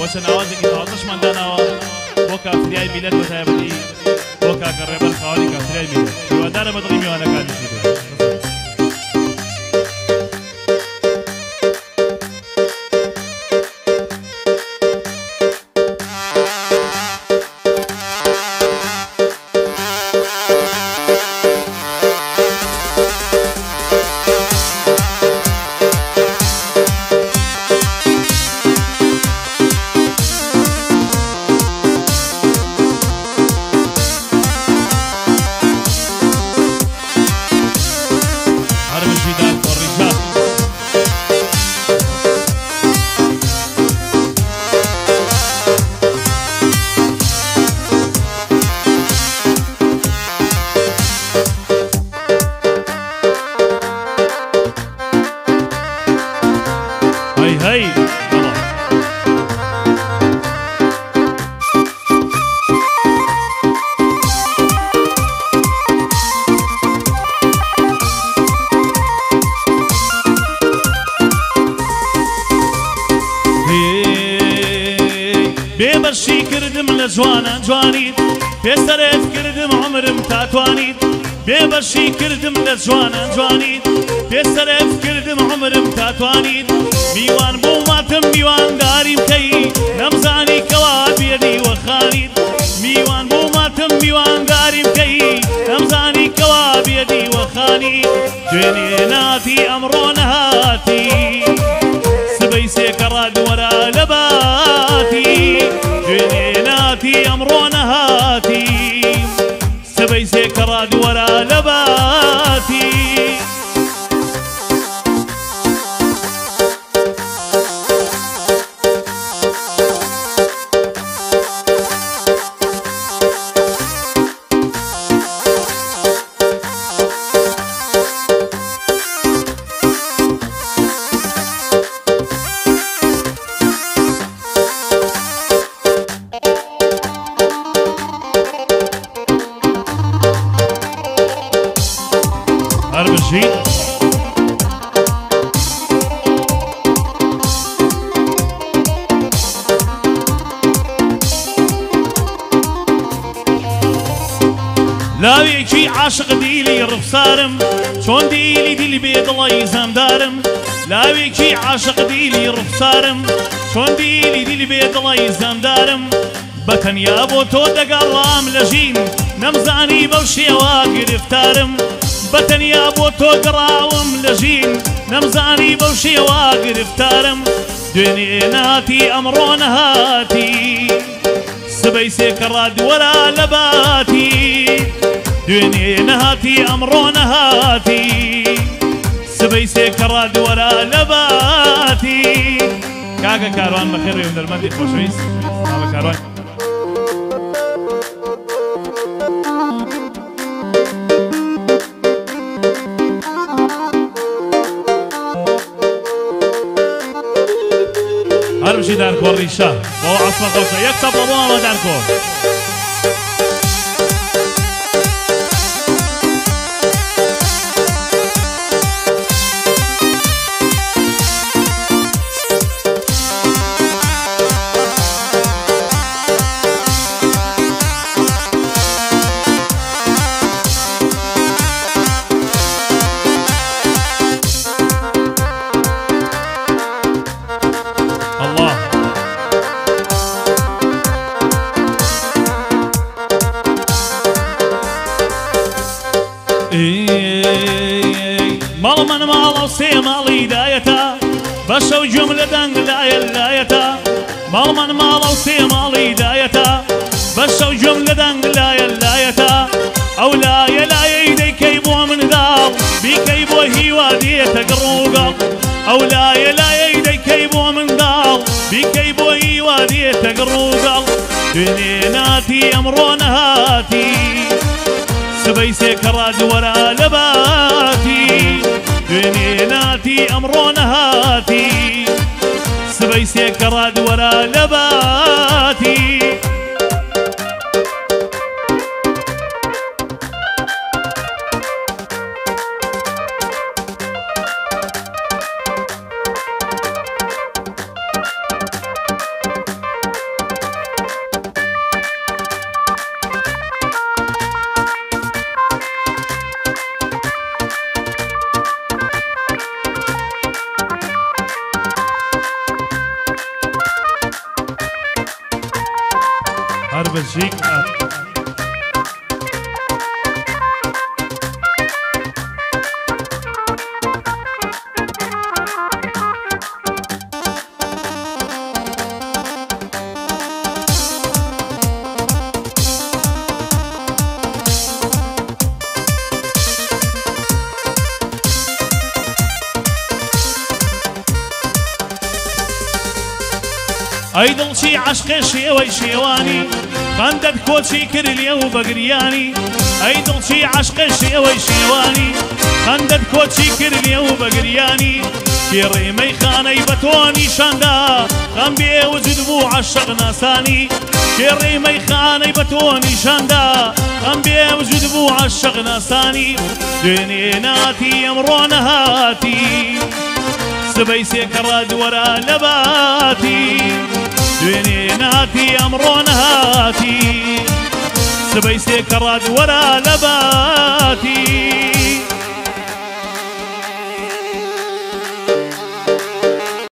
وشن آوازك تازش من دانا وكافرياي ميلاد وتابعي وكاكربل خوالي كافرياي ميلاد ودار مدغيمي وانا كان نسيبه بێبەشی کردم لە جوانان جوانیت پێسەرێت کردم عمرم تاتوانیت بێبەشی کردم لە جوانان جوانیت پێسەرێت کردم عمرم تاتوانیت میوان بۆ ماتم میوانداری بکەی نەمزانی کەوا بێدی وەخانیت میوان بۆ ماتم میوانداری بکەی نەمزانی کەوا بێدی وەخانیت دوێنێ ناتی ئەمڕۆ نەهاتی سبەی سێکەڕات وەرە لە باتی دوێنێ ناتی ئەمڕۆ نەهاتی سبەی سێکەڕات وەرە لە باتی لاوێکی عاشق دیلی ڕفسارم چۆن دیلی دیلی بێدڵی زەمدارم لاوێکی عاشق دیلی ڕفسارم چۆن دیلی دیلی بێدڵی زەمدارم بەتەنیا بۆ تۆ دەگەڕام لە ژین نەمزانی بەو شێوە گرفتارم بەتەنیا بۆ تۆ گەڕاوم لە ژین نەمزانی بەو شێوە گرفتارم دوێنێ ناتی ئەمڕۆ نەهاتی سبەی سێکەڕات وەرە لە باتی دوێنێ نەهاتی ئەمڕۆ نەهاتی سبەی سێکەڕات وەرە لە باتی کاکە کاروان بەخێر ڕێ هونەرمەندی خۆشەویست کاکە کاروان هەرمشی دارکۆ ڕیشە بۆ عەسمە خۆشە یەک تەپڵە بۆ ئەمە دارکۆ ماڵ من ماڵە و سێ ماڵی دایەتە بەشە و جوملە دەنگ لایە لایەتە ماڵ من ماڵە و سێ ماڵی دایەتە بەشە و جوملە دەنگ لایە لایەتە ئەو لایە لایەی دەیکەی بۆ منداڵ بیکەی بۆ هیوا دێتە گڕوگەڵ ئەو لایە لایەی دەیکەی بۆ منداڵ بیکەی بۆ هیوا دێتە گڕوگەڵ دوێنێ ناتی ئەمڕۆ نەهاتی سبەی سێکەڕات وەرە لە باتی دوێنێ ناتی ئەمڕۆ نەهاتی سبەی سێکەڕات وەرە لە باتی شيكات اي دڵچی عشق شێوەی شێوانی خەندەت کۆچی کرد لێ و بەگریانی ئەی دڵچی عشق شێوەی شێوانی خەندەت کۆچی کرد لێ و بەگریانی کێڕێمەی خانەی بە تۆ نیشاندا غەم بێوجود بوو عەشق ناسانی کێڕێمەی خانەی بە تۆ نیشاندا غەم بێوجود بوو عەشق ناسانی دوێنێ ناتی ئەمڕۆ نەهاتی سبەی سێکەڕە دووەرە لەباتی دوێنێ ناتی ئەمڕۆ نەهاتی سبەی سێکەڕە دووەرە لەباتی